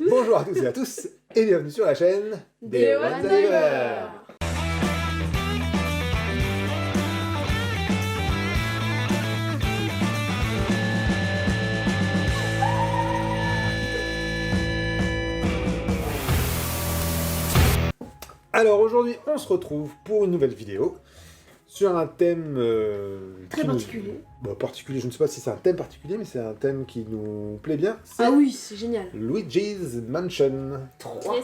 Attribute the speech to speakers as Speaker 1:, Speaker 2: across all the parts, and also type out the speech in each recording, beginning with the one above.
Speaker 1: Bonjour à tous et à tous, et bienvenue sur la chaîne
Speaker 2: des One Diver.
Speaker 1: Alors aujourd'hui, on se retrouve pour une nouvelle vidéo sur un thème
Speaker 2: Très particulier.
Speaker 1: Particulier, je ne sais pas si c'est un thème particulier, mais c'est un thème qui nous plaît bien.
Speaker 2: Ah oui, c'est génial.
Speaker 1: Luigi's Mansion 3.
Speaker 2: Yes.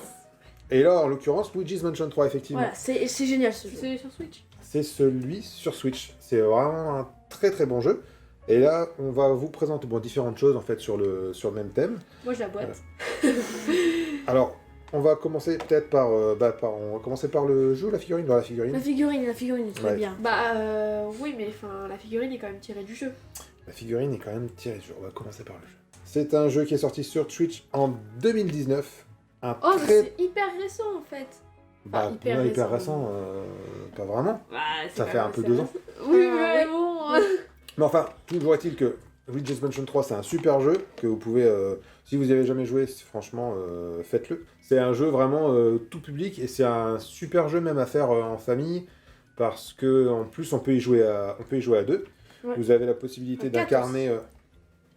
Speaker 1: Et là, en l'occurrence, Luigi's Mansion 3, effectivement.
Speaker 2: Voilà, c'est génial ce jeu.
Speaker 3: C'est sur Switch.
Speaker 1: C'est celui sur Switch. C'est vraiment un très très bon jeu. Et là, on va vous présenter différentes choses en fait sur le même thème.
Speaker 3: Moi, je la boîte.
Speaker 1: Alors, on va commencer peut-être par, on va commencer par le jeu, la figurine, la figurine.
Speaker 2: La figurine est très
Speaker 1: Ouais.
Speaker 2: bien.
Speaker 3: Oui, mais enfin, la figurine est quand même tirée du jeu.
Speaker 1: La figurine est quand même tirée du jeu. On va commencer par le jeu. C'est un jeu qui est sorti sur Switch en 2019. Un
Speaker 3: Oh, mais
Speaker 1: très...
Speaker 3: c'est hyper récent en fait.
Speaker 1: Bah,
Speaker 3: hyper
Speaker 1: hyper
Speaker 3: récent.
Speaker 1: récent, pas vraiment.
Speaker 3: Bah,
Speaker 1: Ça fait un peu 2 ans.
Speaker 3: Oui,
Speaker 2: Ah,
Speaker 3: mais
Speaker 2: ouais.
Speaker 3: bon.
Speaker 1: Mais enfin, toujours est-il que Luigi's Mansion 3, c'est un super jeu que vous pouvez, si vous n'y avez jamais joué, franchement, faites-le. C'est un jeu vraiment tout public et c'est un super jeu même à faire en famille parce que en plus on peut y jouer à deux.
Speaker 2: Ouais.
Speaker 1: Vous avez la possibilité
Speaker 2: À quatre
Speaker 1: d'incarner.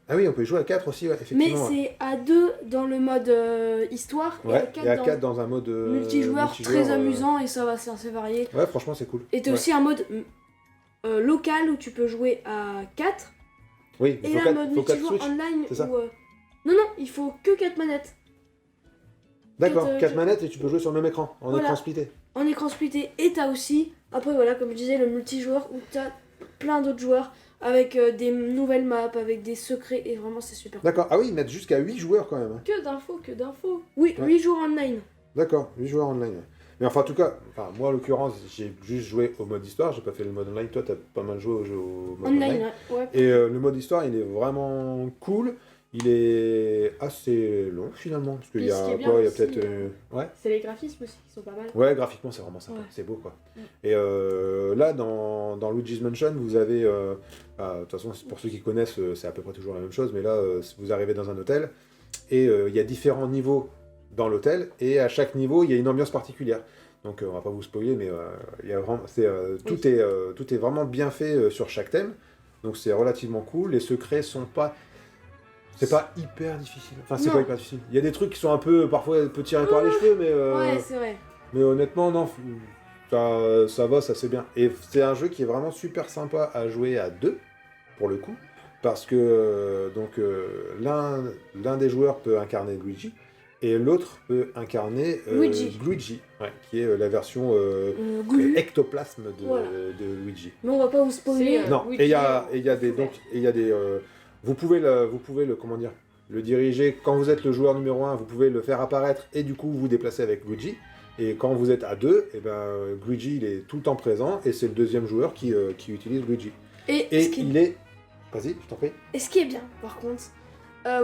Speaker 1: Ah oui, on peut y jouer à 4 aussi, ouais,
Speaker 2: Mais
Speaker 1: effectivement.
Speaker 2: c'est à 2 dans le mode histoire
Speaker 1: Ouais,
Speaker 2: et
Speaker 1: et à 4
Speaker 2: 4
Speaker 1: dans un mode
Speaker 2: multijoueur très amusant et ça va, c'est assez varié.
Speaker 1: Ouais, franchement, c'est cool.
Speaker 2: Et t'as
Speaker 1: Ouais.
Speaker 2: aussi un mode local où tu peux jouer à 4
Speaker 1: Oui,
Speaker 2: et
Speaker 1: il faut
Speaker 2: un
Speaker 1: 4,
Speaker 2: mode
Speaker 1: faut 4
Speaker 2: multijoueur
Speaker 1: Switch.
Speaker 2: online
Speaker 1: c'est ça
Speaker 2: où... Non, il faut que 4 manettes.
Speaker 1: D'accord, 4
Speaker 2: quatre-
Speaker 1: manettes et tu peux jouer sur le même écran, en
Speaker 2: Voilà.
Speaker 1: écran splitté.
Speaker 2: En écran splitté. Et t'as aussi, après voilà, comme je disais, le multijoueur où t'as plein d'autres joueurs avec des nouvelles maps, avec des secrets, et vraiment c'est super.
Speaker 1: D'accord, ah oui, ils mettent jusqu'à 8 joueurs quand même. Hein.
Speaker 3: Que d'infos.
Speaker 2: Oui,
Speaker 1: Ouais.
Speaker 2: 8 joueurs online.
Speaker 1: D'accord, 8 joueurs online. Ouais. Mais enfin, en tout cas, moi en l'occurrence, j'ai juste joué au mode histoire, j'ai pas fait le mode online. Toi, t'as pas mal joué au mode online.
Speaker 2: Online, ouais.
Speaker 1: Et le mode histoire, il est vraiment cool. Il est assez long finalement, parce qu'il
Speaker 3: Puis
Speaker 1: y
Speaker 3: ce qui
Speaker 1: a
Speaker 3: est bien
Speaker 1: quoi, il y a
Speaker 3: aussi,
Speaker 1: peut-être. Ouais.
Speaker 3: C'est les graphismes aussi qui sont pas mal.
Speaker 1: Ouais, graphiquement, c'est vraiment sympa,
Speaker 2: Ouais.
Speaker 1: c'est beau quoi.
Speaker 3: Mm.
Speaker 1: Et là, dans Luigi's Mansion, vous avez. De toute façon, pour ceux qui connaissent, c'est à peu près toujours la même chose, mais là, vous arrivez dans un hôtel et il y a différents niveaux dans l'hôtel, et à chaque niveau, il y a une ambiance particulière. Donc, on va pas vous spoiler, mais il y a vraiment, tout est vraiment bien fait sur chaque thème, donc c'est relativement cool. Les secrets sont pas. C'est pas hyper difficile. Enfin, c'est
Speaker 2: Non.
Speaker 1: pas hyper difficile. Il y a des trucs qui sont parfois un peu tirés par les cheveux, mais.
Speaker 2: Ouais, c'est vrai.
Speaker 1: Mais honnêtement, non, ça va, ça c'est bien. Et c'est un jeu qui est vraiment super sympa à jouer à 2, pour le coup, parce que l'un des joueurs peut incarner Luigi, et l'autre peut incarner
Speaker 2: Luigi.
Speaker 1: ouais, qui est la version
Speaker 2: Glu.
Speaker 1: ectoplasme de,
Speaker 2: Voilà.
Speaker 1: de Luigi.
Speaker 2: Mais on va pas vous spoiler.
Speaker 3: C'est,
Speaker 1: Non,
Speaker 3: Luigi,
Speaker 1: et il y a des vous pouvez le comment dire, le diriger quand vous êtes le joueur numéro 1, vous pouvez le faire apparaître et du coup vous déplacer avec Luigi. Et quand vous êtes à 2, et ben Luigi il est tout le temps présent et c'est le deuxième joueur qui utilise Luigi.
Speaker 2: Et
Speaker 1: Et
Speaker 2: ce qui est
Speaker 1: il est Vas-y, je t'en prie.
Speaker 2: Et ce qui est bien, par contre,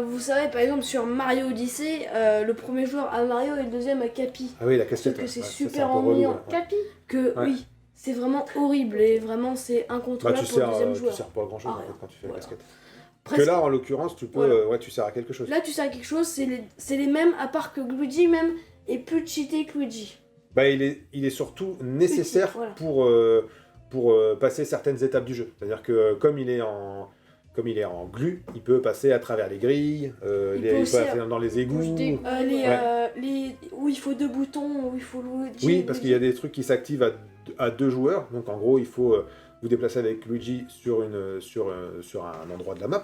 Speaker 2: vous savez, par exemple, sur Mario Odyssey, le premier joueur a Mario et le deuxième a Cappy.
Speaker 1: Ah oui, la
Speaker 2: Sauf
Speaker 1: casquette.
Speaker 2: que
Speaker 1: ouais.
Speaker 2: c'est
Speaker 1: Ouais, ça,
Speaker 2: super
Speaker 1: un peu relou,
Speaker 2: ennuyant.
Speaker 1: ouais.
Speaker 3: Capi.
Speaker 2: Que
Speaker 1: Ouais.
Speaker 2: oui, c'est vraiment horrible et vraiment c'est
Speaker 1: Bah,
Speaker 2: incontrôlable
Speaker 1: tu
Speaker 2: pour le
Speaker 1: sers,
Speaker 2: deuxième
Speaker 1: tu
Speaker 2: joueur.
Speaker 1: sers pas à grand chose
Speaker 2: Ah,
Speaker 1: en fait quand tu fais
Speaker 2: voilà.
Speaker 1: la casquette.
Speaker 2: Presque.
Speaker 1: Que là en l'occurrence tu peux
Speaker 2: Voilà.
Speaker 1: tu sers à quelque chose.
Speaker 2: Là, tu sais à quelque chose, c'est les mêmes, à part que Luigi même est plus cheaté que Luigi.
Speaker 1: Bah il est surtout nécessaire
Speaker 2: Voilà.
Speaker 1: pour passer certaines étapes du jeu. C'est-à-dire que comme il est en glu, il peut passer à travers les grilles,
Speaker 2: Il
Speaker 1: il
Speaker 2: peut
Speaker 1: peut
Speaker 2: aussi,
Speaker 1: passer dans les égouts.
Speaker 3: bouger des-
Speaker 2: Où il faut 2 boutons, où il faut Luigi.
Speaker 1: Oui, parce qu'il y a des trucs qui s'activent à 2 joueurs. Donc en gros, il faut vous déplacer avec Luigi sur un endroit de la map,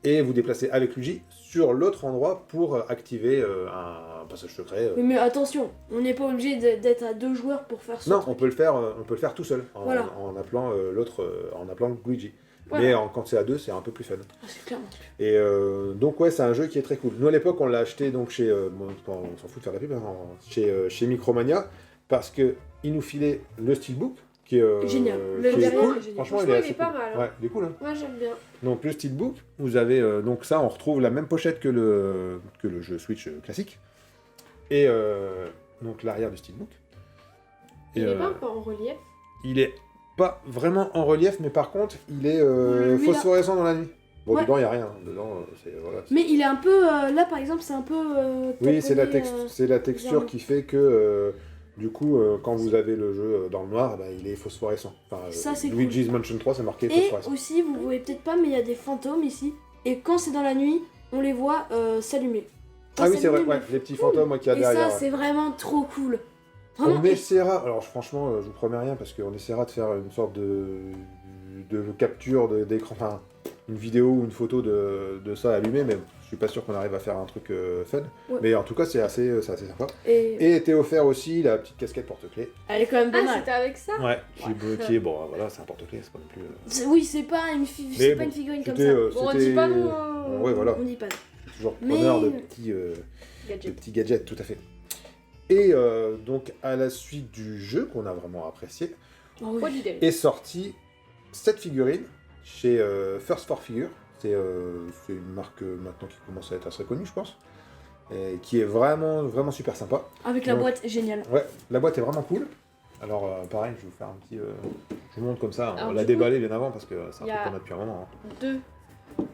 Speaker 1: et vous déplacer avec Luigi sur l'autre endroit pour activer un passage secret.
Speaker 2: Oui, mais attention, on n'est pas obligé d'être à 2 joueurs pour faire ça.
Speaker 1: Non, on peut le faire tout seul,
Speaker 2: Voilà.
Speaker 1: en appelant l'autre, en appelant Luigi.
Speaker 2: Voilà.
Speaker 1: Mais quand c'est à 2, c'est un peu plus fun.
Speaker 2: Ah, c'est clairement.
Speaker 1: Et donc ouais, c'est un jeu qui est très cool. Nous à l'époque, on l'a acheté donc chez, on s'en fout de faire la pub, hein, chez Micromania, parce que il nous filait le steelbook qui est
Speaker 2: Génial.
Speaker 1: qui
Speaker 2: Le
Speaker 1: est
Speaker 2: derrière
Speaker 1: cool.
Speaker 2: est génial.
Speaker 1: Franchement,
Speaker 3: Franchement,
Speaker 1: il est
Speaker 3: il est
Speaker 1: assez
Speaker 3: pas
Speaker 1: cool.
Speaker 3: mal, hein.
Speaker 1: Ouais, il est cool. Hein.
Speaker 3: Moi, j'aime bien.
Speaker 1: Donc le steelbook, vous avez donc ça, on retrouve la même pochette que le jeu Switch classique. Et donc l'arrière du steelbook.
Speaker 3: Il
Speaker 1: Et,
Speaker 3: est pas un peu en relief.
Speaker 1: il est pas vraiment en relief, mais par contre, il est
Speaker 2: Lui, là.
Speaker 1: phosphorescent dans la nuit. Bon,
Speaker 2: Ouais.
Speaker 1: dedans, il n'y a rien. Dedans, c'est... Voilà.
Speaker 2: Mais il est un peu. Là, par exemple, c'est un peu.
Speaker 1: Oui, c'est la,
Speaker 2: taponné,
Speaker 1: c'est la texture
Speaker 2: bizarrement.
Speaker 1: qui fait que, du coup, quand vous avez le jeu dans le noir, bah, il est phosphorescent. Enfin,
Speaker 2: Ça, c'est
Speaker 1: Luigi's Mansion 3, c'est marqué
Speaker 2: Et
Speaker 1: phosphorescent.
Speaker 2: aussi, vous voyez peut-être pas, mais il y a des fantômes ici. Et quand c'est dans la nuit, on les voit s'allumer. Pas
Speaker 1: Ah oui, c'est vrai,
Speaker 2: s'allumer,
Speaker 1: ouais,
Speaker 2: mais
Speaker 1: les petits fantômes qu'il y a
Speaker 2: Et
Speaker 1: derrière.
Speaker 2: ça,
Speaker 1: ouais.
Speaker 2: c'est vraiment trop cool. Vraiment,
Speaker 1: On essaiera, alors franchement, je vous promets rien, parce qu'on essaiera de faire une sorte de capture d'écran, enfin, une vidéo ou une photo de ça allumé, mais je suis pas sûr qu'on arrive à faire un truc fun.
Speaker 2: Ouais.
Speaker 1: Mais en tout cas, c'est assez sympa.
Speaker 2: et
Speaker 1: Et était offert aussi la petite casquette porte-clés.
Speaker 2: elle est quand même pas
Speaker 3: Ah,
Speaker 2: mal.
Speaker 3: c'était avec ça?
Speaker 1: Ouais, qui est, bon, voilà, c'est un porte-clés, c'est pas non plus...
Speaker 2: Oui, c'est pas une,
Speaker 1: Mais
Speaker 2: c'est
Speaker 1: bon,
Speaker 2: pas une figurine comme
Speaker 1: c'était,
Speaker 2: ça.
Speaker 3: Bon, on dit pas non.
Speaker 1: Ouais, voilà,
Speaker 2: On dit pas.
Speaker 1: toujours
Speaker 2: Mais-
Speaker 1: preneur de
Speaker 3: Gadget.
Speaker 1: petits gadgets, tout à fait. Et donc, à la suite du jeu, qu'on a vraiment apprécié,
Speaker 2: Oh, oui.
Speaker 3: Quoi d'idée?
Speaker 1: est sortie cette figurine chez First for Figure. C'est une marque maintenant qui commence à être assez connue, je pense. Et qui est vraiment, vraiment super sympa.
Speaker 2: Avec la
Speaker 1: Donc-
Speaker 2: boîte, génial.
Speaker 1: Ouais, la boîte est vraiment cool. Alors, pareil, je vais vous faire un petit... je vous montre comme ça.
Speaker 3: Alors,
Speaker 1: On l'a
Speaker 3: du coup,
Speaker 1: déballé bien avant parce que c'est un
Speaker 3: y a-
Speaker 1: truc qu'on a depuis un moment. hein.
Speaker 3: 2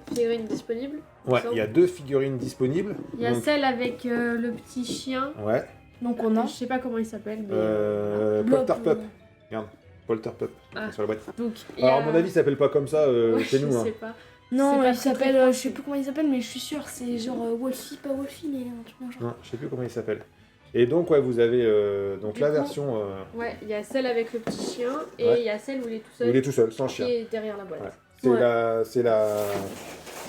Speaker 3: figurines disponibles.
Speaker 1: Ouais,
Speaker 3: Ça,
Speaker 1: il y a 2 figurines disponibles.
Speaker 3: Il y a
Speaker 1: Donc,
Speaker 3: celle avec le petit chien.
Speaker 1: ouais,
Speaker 2: Donc on a.
Speaker 3: Je sais pas comment il s'appelle, mais.
Speaker 2: Blob,
Speaker 1: Polter Pup. Regarde, Polter Pup
Speaker 3: Ah.
Speaker 1: sur la boîte.
Speaker 3: Donc, il y
Speaker 1: Alors,
Speaker 3: a-
Speaker 1: à mon avis, il s'appelle pas comme ça
Speaker 3: Ouais,
Speaker 1: chez
Speaker 3: je
Speaker 1: nous. Hein.
Speaker 3: sais pas.
Speaker 2: Non,
Speaker 3: C'est pas
Speaker 2: il
Speaker 3: très,
Speaker 2: s'appelle.
Speaker 3: très
Speaker 2: Je sais plus comment il s'appelle, mais je suis sûre, c'est genre Wolfie, pas Wolfie, mais un truc dans le genre.
Speaker 1: Non, je sais plus comment il s'appelle. Et donc, ouais, vous avez donc
Speaker 3: Du
Speaker 1: la
Speaker 3: coup,
Speaker 1: version
Speaker 3: Ouais, il y a celle avec le petit chien et il
Speaker 1: Ouais.
Speaker 3: y a celle où il est tout
Speaker 1: où
Speaker 3: seul
Speaker 1: il est tout seul, sans
Speaker 3: qui
Speaker 1: chien.
Speaker 3: est derrière la boîte.
Speaker 1: Ouais. C'est
Speaker 2: Ouais.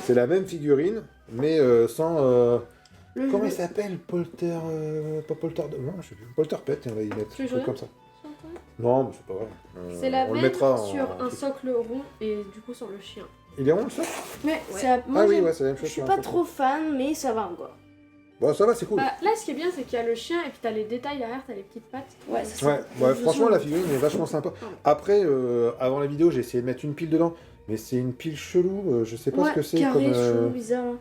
Speaker 1: c'est la même figurine, mais sans...
Speaker 2: Le-
Speaker 1: comment
Speaker 2: le-
Speaker 1: il s'appelle Polter... pas Polter... Non, je sais plus. Polter Pet, on va y mettre.
Speaker 3: Tu veux
Speaker 1: Un truc
Speaker 3: que
Speaker 1: comme ça. Non, mais c'est pas vrai.
Speaker 3: C'est la
Speaker 1: on le
Speaker 3: même
Speaker 1: mettra
Speaker 3: sur
Speaker 1: en...
Speaker 3: un socle rond et du coup sur le chien.
Speaker 1: Il est rond, le socle
Speaker 2: Mais
Speaker 3: Ouais.
Speaker 2: c'est moi,
Speaker 1: Ah oui,
Speaker 2: j'aime-
Speaker 1: ouais, c'est la même
Speaker 2: je
Speaker 1: chose.
Speaker 2: suis
Speaker 1: sur
Speaker 2: pas
Speaker 1: un socle.
Speaker 2: trop fan, mais ça va encore.
Speaker 1: Bon, ça va, c'est cool.
Speaker 3: Bah, là, ce qui est bien, c'est qu'il y a le chien et puis t'as les détails derrière, t'as les petites pattes.
Speaker 2: Ouais, ça
Speaker 1: Ouais,
Speaker 2: de
Speaker 1: ouais,
Speaker 2: toute
Speaker 1: franchement,
Speaker 2: façon,
Speaker 1: la figurine est vachement sympa. Après, avant la vidéo, j'ai essayé de mettre une pile dedans, mais c'est une pile chelou, je sais pas
Speaker 2: ouais,
Speaker 1: ce que c'est
Speaker 2: carré,
Speaker 1: comme...
Speaker 2: chelou, bizarre. hein.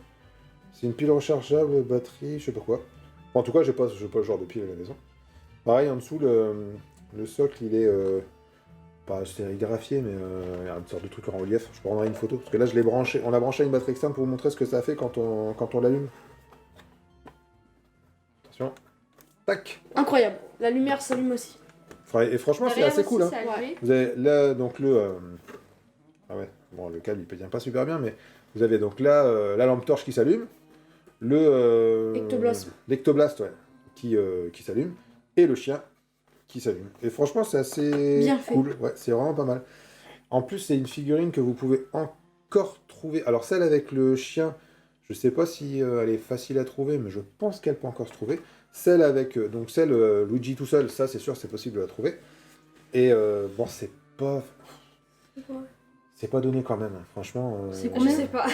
Speaker 1: c'est une pile rechargeable, batterie, je sais pas quoi. En tout cas, j'ai pas le genre de pile à la maison. Pareil, en dessous, le socle, il est pas sérigraphié, mais il y a une sorte de truc en relief. Je prendrai une photo, parce que là, je l'ai branché, on a branché une batterie externe pour vous montrer ce que ça fait quand on l'allume. Attention. Tac.
Speaker 2: Incroyable. La lumière s'allume aussi.
Speaker 1: Et franchement, c'est
Speaker 3: Derrière
Speaker 1: assez
Speaker 3: aussi,
Speaker 1: cool. Hein.
Speaker 3: c'est allumé.
Speaker 1: Vous avez là, donc ah ouais, bon, le câble, il tient pas super bien, mais vous avez donc là la lampe torche qui s'allume,
Speaker 2: Ectoblast.
Speaker 1: l'ectoblast, ouais, qui s'allume, et le chien qui s'allume. Et franchement, c'est assez
Speaker 2: Bien fait.
Speaker 1: cool. Ouais, c'est vraiment pas mal. En plus, c'est une figurine que vous pouvez encore trouver. Alors, celle avec le chien, je sais pas si elle est facile à trouver, mais je pense qu'elle peut encore se trouver. Celle avec, donc celle Luigi tout seul, ça, c'est sûr, c'est possible de la trouver. Et bon, c'est pas... C'est pas donné quand même, hein. Franchement.
Speaker 2: C'est
Speaker 3: Je
Speaker 2: combien
Speaker 3: sais pas.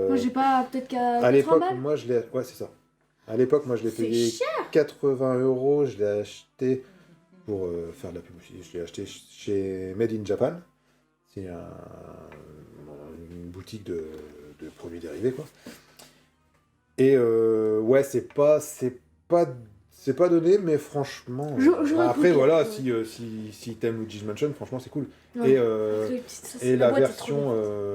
Speaker 2: Moi, j'ai pas. Peut-être qu'à.
Speaker 1: À l'époque,
Speaker 2: 80 balles.
Speaker 1: moi, je l'ai... Ouais, c'est ça. À l'époque, moi, je l'ai
Speaker 2: C'est
Speaker 1: payé
Speaker 2: cher.
Speaker 1: 80 €. Je l'ai acheté pour faire de la publicité. Je l'ai acheté chez Made in Japan. C'est une boutique de produits dérivés, quoi. Et ouais, c'est pas donné, mais franchement...
Speaker 2: J'aurais
Speaker 1: après,
Speaker 2: pris,
Speaker 1: voilà,
Speaker 2: ouais.
Speaker 1: si t'aimes Luigi's Mansion, franchement, c'est cool.
Speaker 2: Ouais.
Speaker 1: Et,
Speaker 2: Et
Speaker 1: la
Speaker 2: boîte est trop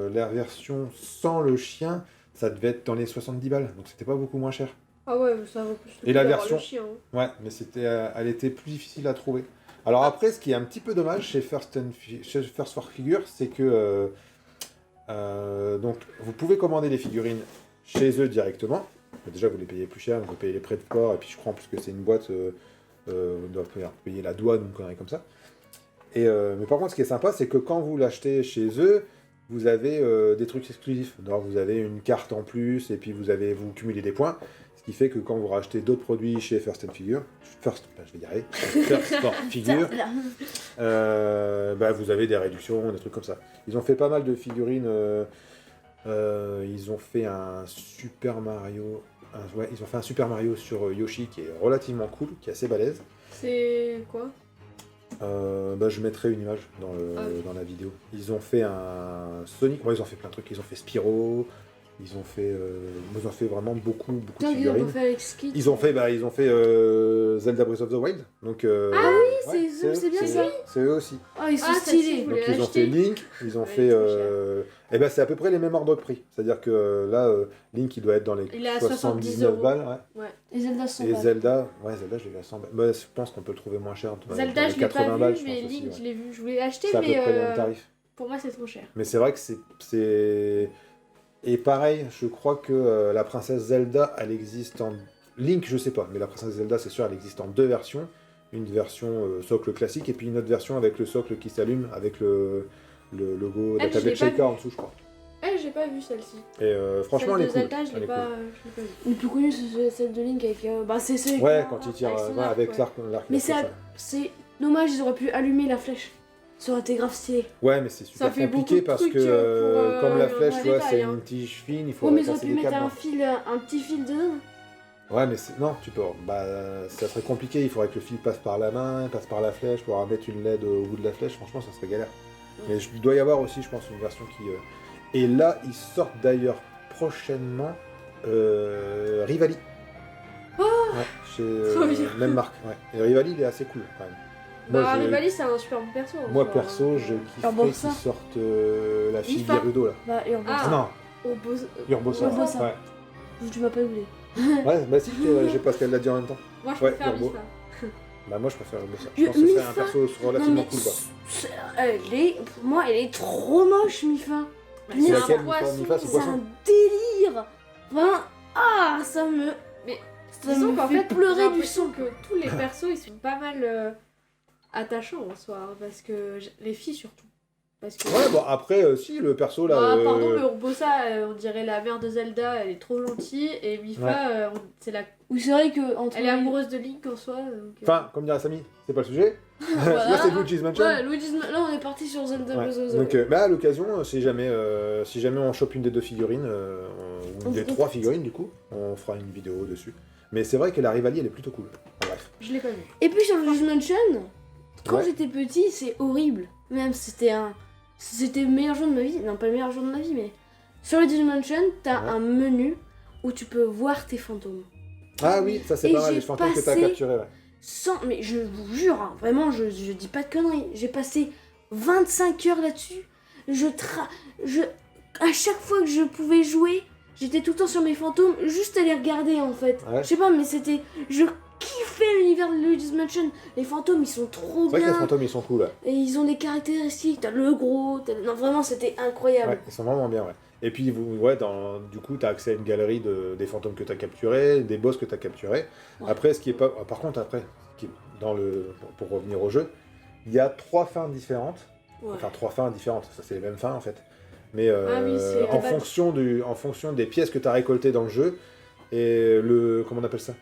Speaker 1: version sans le chien, ça devait être dans les 70 balles, donc c'était pas beaucoup moins cher.
Speaker 3: Ah ouais, ça vaut plus le
Speaker 1: Et la
Speaker 3: coup d'avoir
Speaker 1: version-
Speaker 3: le chien. hein.
Speaker 1: Ouais, mais elle était plus difficile à trouver. Alors après, ce qui est un petit peu dommage chez First for Figure, c'est que donc vous pouvez commander les figurines chez eux directement. Mais déjà, vous les payez plus cher, donc vous payez les frais de port, et puis je crois en plus que c'est une boîte, vous devez payer la douane ou une connerie comme ça. Et, mais par contre, ce qui est sympa, c'est que quand vous l'achetez chez eux, vous avez des trucs exclusifs. Donc vous avez une carte en plus, et puis vous cumulez des points. Ce qui fait que quand vous rachetez d'autres produits chez First for Figure, vous avez des réductions, des trucs comme ça. Ils ont fait pas mal de figurines. Ils ont fait un Super Mario. Ils ont fait un Super Mario sur Yoshi qui est relativement cool, qui est assez balèze.
Speaker 3: C'est quoi?
Speaker 1: Je mettrai une image dans la vidéo. Ils ont fait un Sonic. Ils ont fait plein de trucs. Ils ont fait Spyro. Ils ont fait vraiment beaucoup de
Speaker 2: Putain, ils ont
Speaker 1: figurines.
Speaker 2: pas fait Alex Kidd.
Speaker 1: Ils ont fait Zelda Breath of the Wild. Donc,
Speaker 2: c'est bien ça.
Speaker 1: C'est eux aussi.
Speaker 2: Ah, ils sont
Speaker 3: Ah,
Speaker 2: stylés.
Speaker 3: celle-ci, vous
Speaker 1: Donc
Speaker 3: voulez
Speaker 1: ils ont
Speaker 3: l'acheter
Speaker 1: fait Link, ils ont
Speaker 3: Ouais,
Speaker 1: fait...
Speaker 3: il est trop
Speaker 1: et ben c'est à peu près les mêmes ordres de prix. C'est-à-dire que là, Link il doit être dans les
Speaker 3: Il est à
Speaker 1: 79
Speaker 3: €.
Speaker 1: balles. Ouais.
Speaker 2: Et Zelda sont
Speaker 1: Et
Speaker 2: pas.
Speaker 1: Zelda, Zelda je l'ai vu à 100 balles. Moi, je pense qu'on peut le trouver moins cher. dans
Speaker 3: Zelda,
Speaker 1: les
Speaker 3: je l'ai pas
Speaker 1: 80
Speaker 3: vu,
Speaker 1: balles, je
Speaker 3: mais
Speaker 1: pense aussi,
Speaker 3: Link,
Speaker 1: ouais.
Speaker 3: je l'ai vu. Je voulais l'acheter,
Speaker 1: C'est à peu
Speaker 3: mais
Speaker 1: près les mêmes tarifs.
Speaker 3: pour moi, c'est trop cher.
Speaker 1: Mais c'est vrai que c'est... Et pareil, je crois que la princesse Zelda, elle existe en... Link, je sais pas, mais la princesse Zelda, c'est sûr, elle existe en 2 versions. Une version socle classique, et puis une autre version avec le socle qui s'allume, avec le logo de la
Speaker 3: Elle, je
Speaker 1: tablette
Speaker 3: l'ai pas
Speaker 1: Shaker
Speaker 3: vu.
Speaker 1: en dessous, je crois.
Speaker 3: J'ai pas vu celle-ci.
Speaker 1: Et franchement,
Speaker 3: Celle
Speaker 1: elle est
Speaker 3: de
Speaker 1: cool.
Speaker 3: Zelda, je
Speaker 1: Elle
Speaker 3: l'ai
Speaker 1: est
Speaker 3: pas,
Speaker 1: cool.
Speaker 3: je l'ai pas vu.
Speaker 2: Le plus connu, c'est celle de Link avec. C'est celui
Speaker 1: Ouais, quand il tire
Speaker 3: avec son
Speaker 1: avec
Speaker 3: arc,
Speaker 1: l'arc.
Speaker 2: Mais
Speaker 1: la flèche,
Speaker 2: c'est dommage, ils auraient pu allumer la flèche. Ça aurait été grave stylé.
Speaker 1: Ouais, mais c'est super
Speaker 3: Ça fait
Speaker 1: compliqué
Speaker 3: beaucoup de
Speaker 1: parce
Speaker 3: trucs,
Speaker 1: que comme la
Speaker 3: pour,
Speaker 1: flèche,
Speaker 3: un
Speaker 1: tu vois,
Speaker 3: détail,
Speaker 1: c'est
Speaker 3: hein.
Speaker 1: une tige fine, il faut
Speaker 2: Ouais, mais ils auraient
Speaker 1: passer
Speaker 2: pu
Speaker 1: des
Speaker 2: mettre
Speaker 1: câbles.
Speaker 2: un petit fil dedans.
Speaker 1: Ouais, mais non, tu peux. Bah, ça serait compliqué. Il faudrait que le fil passe par la main, passe par la flèche, pour mettre une LED au bout de la flèche. Franchement, ça serait galère. Mais il doit y avoir aussi, je pense, une version qui. Et là, ils sortent d'ailleurs prochainement Rivali.
Speaker 2: Oh
Speaker 1: ouais, chez
Speaker 3: Trop bien.
Speaker 1: même marque. Ouais. Et Rivali, il est assez cool quand même.
Speaker 3: Bah,
Speaker 1: je-
Speaker 3: Rivali, c'est un super bon perso. en
Speaker 1: Moi
Speaker 3: soi,
Speaker 1: perso,
Speaker 3: hein.
Speaker 1: je
Speaker 2: Alors, bon,
Speaker 1: kifferais
Speaker 2: ça.
Speaker 1: qu'ils sortent la fille
Speaker 3: Mifa.
Speaker 1: Gerudo là.
Speaker 2: Bah, et on
Speaker 3: Ah.
Speaker 1: Non,
Speaker 3: Urbosa.
Speaker 1: Urbosa.
Speaker 2: Urbosa.
Speaker 1: Ouais.
Speaker 2: Tu m'as pas oublié.
Speaker 1: Ouais, bah si, j'ai parce qu'elle l'a dit en même temps.
Speaker 3: Moi, je
Speaker 1: Ouais,
Speaker 3: préfère
Speaker 1: Urbo.
Speaker 3: Mifa.
Speaker 1: Bah moi je préfère Urbosa. Je pense que c'est un perso relativement cool quoi.
Speaker 2: Pour moi, elle est trop moche, Mifa.
Speaker 3: Bah,
Speaker 2: C'est
Speaker 3: c'est
Speaker 1: laquelle,
Speaker 3: un
Speaker 1: Mifa
Speaker 3: poisson.
Speaker 1: Mifa, c'est
Speaker 2: C'est
Speaker 1: poisson.
Speaker 2: un délire. Vraiment, ça me.
Speaker 3: Mais
Speaker 2: Ça
Speaker 3: disons
Speaker 2: me
Speaker 3: qu'en
Speaker 2: fait
Speaker 3: fait,
Speaker 2: pleurer
Speaker 3: j'ai
Speaker 2: du
Speaker 3: l'impression
Speaker 2: sang.
Speaker 3: que tous les persos, ils sont pas mal attachants en soi. Hein, parce que les filles surtout. Parce que...
Speaker 1: Ouais, bon après, si, le perso là.
Speaker 3: Ah, pardon, le Urbosa, on dirait la mère de Zelda, elle est trop gentille. Et Mifa,
Speaker 1: Ouais.
Speaker 3: c'est la...
Speaker 2: Oui, c'est vrai que. Entre
Speaker 3: elle est amoureuse de Link en soi. Donc,
Speaker 1: Enfin, comme dirait Samy, c'est pas le sujet.
Speaker 2: Voilà.
Speaker 1: Là c'est Luigi's Mansion.
Speaker 2: Ouais, Luigi's là on est parti sur Zelda
Speaker 1: Ouais.
Speaker 2: Breath of the
Speaker 1: Donc,
Speaker 2: Wild.
Speaker 1: bah, à l'occasion, si jamais on chope une des 2 figurines, ou
Speaker 2: On
Speaker 1: des
Speaker 2: vous
Speaker 1: 3 figurines du coup, on fera une vidéo dessus. Mais c'est vrai que la Rivali elle est plutôt cool. Enfin, bref.
Speaker 3: je l'ai pas vu.
Speaker 2: Et puis sur Luigi's Mansion, quand
Speaker 1: Ouais.
Speaker 2: j'étais petit, c'est horrible. Même c'était le meilleur jeu de ma vie. Non, pas le meilleur jeu de ma vie, mais sur Luigi's Mansion, t'as
Speaker 1: Ouais.
Speaker 2: un menu où tu peux voir tes fantômes.
Speaker 1: Ah oui, ça c'est
Speaker 2: Et
Speaker 1: pas mal,
Speaker 2: j'ai
Speaker 1: les fantômes que t'as
Speaker 2: passé-
Speaker 1: capturés. Ouais.
Speaker 2: Mais je vous jure, hein, vraiment, je dis pas de conneries. J'ai passé 25 heures là-dessus. À chaque fois que je pouvais jouer, j'étais tout le temps sur mes fantômes, juste à les regarder en fait.
Speaker 1: Ouais.
Speaker 2: Je sais pas, mais c'était. Je kiffais l'univers de Luigi's Mansion. Les fantômes, ils sont trop
Speaker 1: C'est vrai que les
Speaker 2: bien.
Speaker 1: fantômes ils sont cool. Ouais.
Speaker 2: Et ils ont des caractéristiques. T'as le gros. Non, vraiment, c'était incroyable.
Speaker 1: Ouais, ils sont vraiment bien, ouais. Et puis, ouais, du coup, tu as accès à une galerie des fantômes que tu as capturés, des boss que tu as capturés.
Speaker 2: Ouais.
Speaker 1: Après, ce qui est pas. Par contre, après, ce qui est pour revenir au jeu, il y a 3 fins différentes.
Speaker 2: Ouais.
Speaker 1: Enfin, 3 fins différentes, ça c'est les mêmes fins en fait. Mais
Speaker 3: Ah oui, c'est
Speaker 1: en,
Speaker 3: la
Speaker 1: fonction des pièces que tu as récoltées dans le jeu, et comment on appelle ça,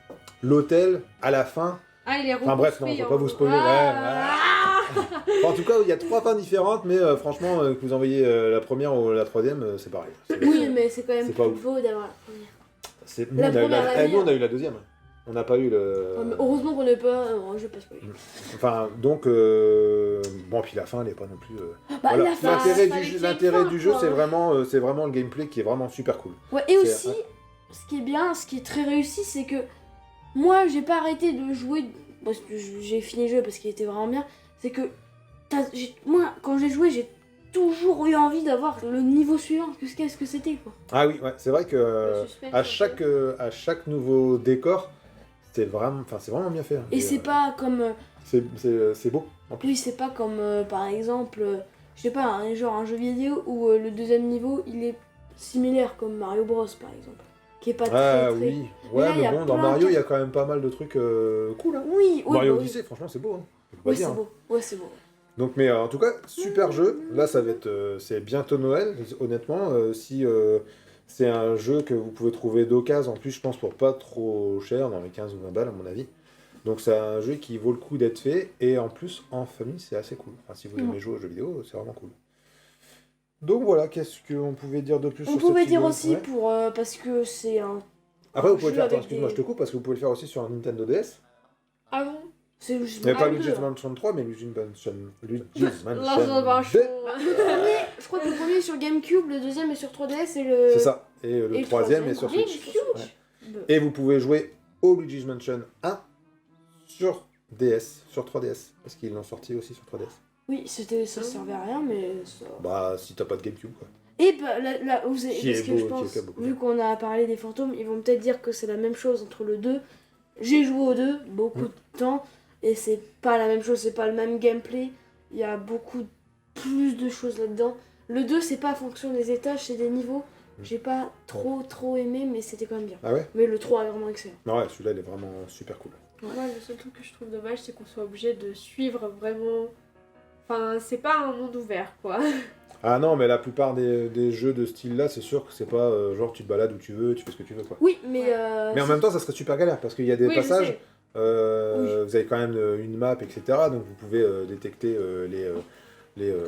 Speaker 1: l'hôtel, à la fin.
Speaker 3: Ah, il est
Speaker 1: Enfin bref, non, je
Speaker 3: reconstruit
Speaker 1: vais pas
Speaker 3: en-
Speaker 1: vous spoiler.
Speaker 3: Ah.
Speaker 1: Enfin, en tout cas, il y a 3 fins différentes, mais franchement, que vous envoyez la première ou la troisième, c'est pareil.
Speaker 2: Oui, mais c'est quand même
Speaker 1: C'est
Speaker 2: plus
Speaker 1: pas ouf.
Speaker 2: beau d'avoir la première.
Speaker 1: Nous,
Speaker 2: La
Speaker 1: on a eu
Speaker 2: première, la
Speaker 1: nous, on a
Speaker 2: meilleure.
Speaker 1: eu la deuxième. On n'a pas eu le.
Speaker 2: Ouais, mais heureusement qu'on n'est pas. Je vais pas spoiler.
Speaker 1: Enfin, donc, bon, puis la fin, elle est pas non plus.
Speaker 2: Bah,
Speaker 1: Voilà.
Speaker 2: la fin.
Speaker 1: L'intérêt
Speaker 3: fallait
Speaker 1: du,
Speaker 3: qu'il y
Speaker 1: jeu,
Speaker 3: ait
Speaker 1: l'intérêt
Speaker 3: une
Speaker 1: du
Speaker 3: fin,
Speaker 1: jeu,
Speaker 3: quoi.
Speaker 1: c'est vraiment le gameplay qui est vraiment super cool.
Speaker 2: Ouais, et
Speaker 1: C'est-
Speaker 2: aussi, ce qui est bien, ce qui est très réussi, c'est que moi, j'ai pas arrêté de jouer. Parce que j'ai fini le jeu parce qu'il était vraiment bien. C'est que moi, quand j'ai joué, j'ai toujours eu envie d'avoir le niveau suivant. Qu'est-ce que c'était, quoi.
Speaker 1: Ah oui, ouais, c'est vrai que
Speaker 3: Le suspense,
Speaker 1: à chaque nouveau décor, c'est vraiment bien fait. Hein.
Speaker 2: Et c'est pas comme.
Speaker 1: C'est beau. En plus.
Speaker 2: Oui, c'est pas comme, par exemple, je sais pas, genre un jeu vidéo où le deuxième niveau, il est similaire, comme Mario Bros, par exemple. Qui est pas
Speaker 1: Ah
Speaker 2: très.
Speaker 1: oui,
Speaker 2: Mais là,
Speaker 1: ouais,
Speaker 2: il y
Speaker 1: mais
Speaker 2: a
Speaker 1: bon, dans
Speaker 2: plein
Speaker 1: Mario,
Speaker 2: de-
Speaker 1: il y a quand même pas mal de trucs cool. Hein.
Speaker 2: Oui, oui,
Speaker 1: Mario
Speaker 2: bah oui.
Speaker 1: Odyssey, franchement, c'est beau. Hein. Faut pas
Speaker 2: Oui,
Speaker 1: dire,
Speaker 2: c'est
Speaker 1: hein.
Speaker 2: beau. Ouais, c'est beau.
Speaker 1: Donc, mais en tout cas, super jeu. Là, ça va être, c'est bientôt Noël, honnêtement. Si c'est un jeu que vous pouvez trouver d'occasion, en plus, je pense pour pas trop cher, dans les 15 ou 20 balles, à mon avis. Donc, c'est un jeu qui vaut le coup d'être fait. Et en plus, en famille, c'est assez cool. Enfin, si vous aimez jouer aux jeux vidéo, c'est vraiment cool. Donc voilà, qu'est-ce qu'on pouvait dire de plus
Speaker 2: On
Speaker 1: sur
Speaker 2: pouvait
Speaker 1: cette
Speaker 2: dire
Speaker 1: figurine
Speaker 2: aussi
Speaker 1: Ouais.
Speaker 2: pour parce que c'est un.
Speaker 1: Après,
Speaker 2: un
Speaker 1: vous pouvez le
Speaker 2: jeu
Speaker 1: faire, attends,
Speaker 2: avec
Speaker 1: excuse-moi,
Speaker 2: des-
Speaker 1: je te coupe, parce que vous pouvez le faire aussi sur un Nintendo DS.
Speaker 3: Ah bon
Speaker 2: C'est juste
Speaker 1: Il n'y avait pas
Speaker 2: le
Speaker 1: Luigi's
Speaker 2: deux.
Speaker 1: Mansion 3, mais Luigi's Mansion
Speaker 3: Là, Mansion.
Speaker 1: 2.
Speaker 2: Je crois que le premier est sur GameCube, le deuxième est sur 3DS et le...
Speaker 1: C'est ça. Et le
Speaker 2: et le
Speaker 1: troisième est sur
Speaker 2: troisième,
Speaker 1: Switch.
Speaker 3: GameCube.
Speaker 1: Ouais. Et vous pouvez jouer au Luigi's Mansion 1 sur DS, sur 3DS. Parce qu'ils l'ont sorti aussi sur 3DS.
Speaker 2: Oui, ça servait à rien, mais ça...
Speaker 1: Bah, si t'as pas de GameCube, quoi.
Speaker 2: Et bah, là, vous avez-
Speaker 1: Qui est
Speaker 2: parce que
Speaker 1: beau,
Speaker 2: je
Speaker 1: qui est
Speaker 2: pense,
Speaker 1: quand même beaucoup
Speaker 2: vu
Speaker 1: mieux.
Speaker 2: qu'on a parlé des fantômes, ils vont peut-être dire que c'est la même chose entre le 2. J'ai joué au 2 beaucoup de temps, et c'est pas la même chose, c'est pas le même gameplay. Il y a beaucoup plus de choses là-dedans. Le 2, c'est pas en fonction des étages, c'est des niveaux. J'ai pas trop aimé, mais c'était quand même bien.
Speaker 1: Ah ouais?
Speaker 2: Mais le 3 est vraiment excellent.
Speaker 1: Non, ouais, celui-là, il est vraiment super cool.
Speaker 3: Moi, le seul truc que je trouve dommage, c'est qu'on soit obligé de suivre vraiment. Enfin, c'est pas un monde ouvert, quoi.
Speaker 1: Ah non, mais la plupart des jeux de ce style-là, c'est sûr que c'est pas genre tu te balades où tu veux, tu fais ce que tu veux, quoi.
Speaker 2: Oui, mais...
Speaker 1: Mais en même temps, ça serait super galère, parce qu'il y a des
Speaker 3: Oui, je
Speaker 1: passages,
Speaker 3: sais.
Speaker 1: vous avez quand même une map, etc. Donc vous pouvez détecter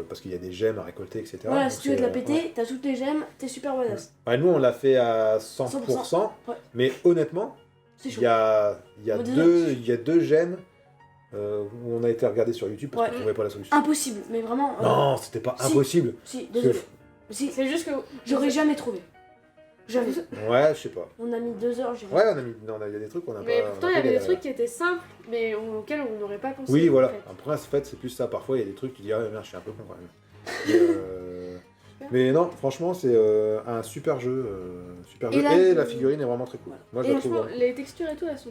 Speaker 1: parce qu'il y a des gemmes à récolter, etc.
Speaker 2: Voilà,
Speaker 1: Donc
Speaker 2: si tu veux te
Speaker 1: c'est,
Speaker 2: la péter, t'as toutes les gemmes, t'es super badass.
Speaker 1: Ouais, nous, on l'a fait à 100%,
Speaker 2: 100%, ouais.
Speaker 1: mais honnêtement,
Speaker 2: C'est chaud.
Speaker 1: il y a
Speaker 2: Modéré.
Speaker 1: deux gemmes où on a été regardé sur YouTube parce
Speaker 2: Ouais.
Speaker 1: qu'on trouvait pas la solution.
Speaker 2: Impossible, mais vraiment...
Speaker 1: Non, c'était pas
Speaker 2: si.
Speaker 1: impossible.
Speaker 2: Si, désolé. Si,
Speaker 3: C'est juste que.
Speaker 2: j'aurais jamais trouvé. Jamais.
Speaker 1: Ouais, je sais pas.
Speaker 2: On a mis 2 heures, j'ai
Speaker 1: Ouais, il y a des trucs qu'on a
Speaker 3: Mais
Speaker 1: pas.
Speaker 3: pourtant,
Speaker 1: on
Speaker 3: il
Speaker 1: a
Speaker 3: y
Speaker 1: pas
Speaker 3: avait des
Speaker 1: galéré.
Speaker 3: trucs qui étaient simples, mais auxquels on n'aurait pas pensé.
Speaker 1: Oui, voilà.
Speaker 3: en fait.
Speaker 1: Après, en fait, c'est plus ça. Parfois, il y a des trucs, tu dis, ah merde, je suis un peu con quand même. Mais non, franchement, c'est un super jeu. Super
Speaker 2: Et
Speaker 1: jeu.
Speaker 2: là,
Speaker 1: Et
Speaker 2: je-
Speaker 1: la figurine est vraiment très cool. Moi, je
Speaker 2: Et
Speaker 1: la trouve.
Speaker 3: Franchement,
Speaker 1: vraiment-
Speaker 3: les textures et tout, elles sont.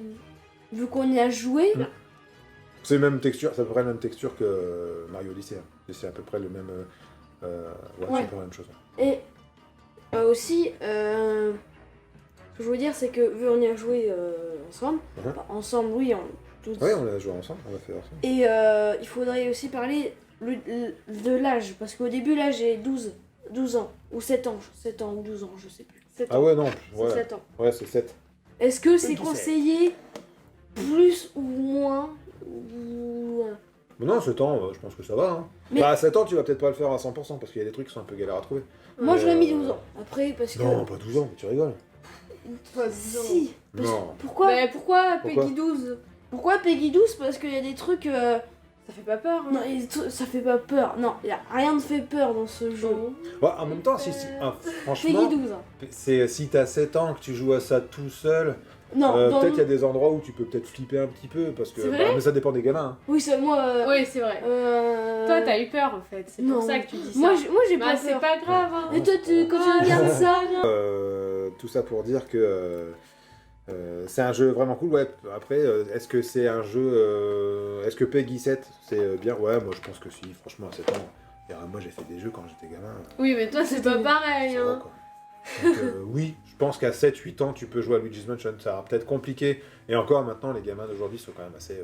Speaker 2: Vu qu'on y a joué,
Speaker 1: C'est la même texture, c'est à peu près la même texture que Mario Odyssey. Hein. Et c'est à peu près le même. Ouais, c'est
Speaker 2: Ouais.
Speaker 1: à peu près la même chose.
Speaker 2: et aussi, ce que je veux dire, c'est que vu qu'on y a joué ensemble,
Speaker 1: Mhm.
Speaker 2: enfin, ensemble, oui, tous.
Speaker 1: Ouais, on l'a joué ensemble, on l'a fait ensemble.
Speaker 2: Et il faudrait aussi parler de l'âge, parce qu'au début, là, j'ai 12 ans, ou 7 ans, 7 ans ou 12 ans, je sais plus. 7
Speaker 1: Ah
Speaker 2: ans.
Speaker 1: ouais, non,
Speaker 2: C'est
Speaker 1: ouais,
Speaker 2: 7 ans.
Speaker 1: ouais c'est 7.
Speaker 2: Est-ce que c'est
Speaker 1: 17.
Speaker 2: conseillé plus ou moins ou...
Speaker 1: Mais non, 7 ans, je pense que ça va. Hein.
Speaker 2: Mais-
Speaker 1: Bah, à 7 ans, tu vas peut-être pas le faire à 100%, parce qu'il y a des trucs qui sont un peu galères à trouver.
Speaker 2: Moi, je l'ai mis
Speaker 1: Euh,
Speaker 2: 12 ans. Après, parce que...
Speaker 1: Non, pas 12 ans, mais tu rigoles.
Speaker 2: Si. Parce-
Speaker 1: Non.
Speaker 2: Pourquoi
Speaker 3: Mais pourquoi
Speaker 1: Pourquoi
Speaker 3: Peggy 12
Speaker 2: Pourquoi Peggy 12? Parce qu'il y a des trucs...
Speaker 3: Ça fait pas peur, hein.
Speaker 2: Non, il y a des trucs- ça fait pas peur. Non, il y a rien de fait peur dans ce jeu.
Speaker 3: Non.
Speaker 1: Ouais, en même temps, franchement,
Speaker 2: Peggy 12.
Speaker 1: si t'as 7 ans, que tu joues à ça tout seul,
Speaker 2: Non, dans
Speaker 1: peut-être il y a des endroits où tu peux peut-être flipper un petit peu, parce que
Speaker 3: C'est vrai
Speaker 1: mais ça dépend des gamins. Hein.
Speaker 2: Oui, c'est moi...
Speaker 3: Oui, c'est vrai. Toi, t'as eu peur en fait, c'est
Speaker 2: Non.
Speaker 3: pour ça que tu dis ça.
Speaker 2: Moi, j'ai
Speaker 3: Bah,
Speaker 2: pas
Speaker 3: c'est
Speaker 2: peur.
Speaker 3: pas grave, hein.
Speaker 2: Et toi, quand tu regardes ça...
Speaker 1: Tout ça pour dire que c'est un jeu vraiment cool. Ouais. Après, est-ce que c'est un jeu... est-ce que Peggy 7, c'est bien? Ouais, moi je pense que si, franchement, à 7 ans. Moi j'ai fait des jeux quand j'étais gamin.
Speaker 3: Oui, mais toi, c'est
Speaker 2: C'était-
Speaker 3: pas pareil,
Speaker 1: Ça va,
Speaker 3: hein.
Speaker 1: quoi. Donc, oui, je pense qu'à 7-8 ans, tu peux jouer à Luigi's Mansion. Ça va peut-être compliqué. Et encore maintenant, les gamins d'aujourd'hui sont quand même assez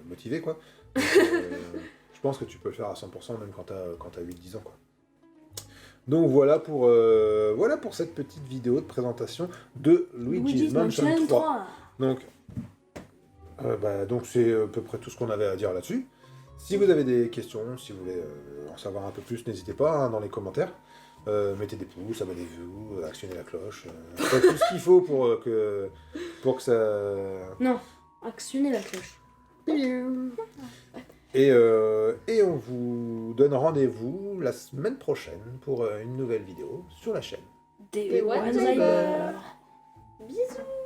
Speaker 1: motivés, quoi. Donc, je pense que tu peux le faire à 100% même quand t'as 8-10 ans, quoi. Donc voilà pour cette petite vidéo de présentation de Luigi's Mansion 3. Donc c'est à peu près tout ce qu'on avait à dire là-dessus. Si vous avez des questions, si vous voulez en savoir un peu plus, n'hésitez pas hein, dans les commentaires. Mettez des pouces, abonnez-vous, actionnez la cloche. Faites tout ce qu'il faut pour que ça...
Speaker 2: Non, actionnez la cloche.
Speaker 1: Et on vous donne rendez-vous la semaine prochaine pour une nouvelle vidéo sur la chaîne.
Speaker 2: Des
Speaker 3: One
Speaker 2: One-Zimer.
Speaker 3: Bisous.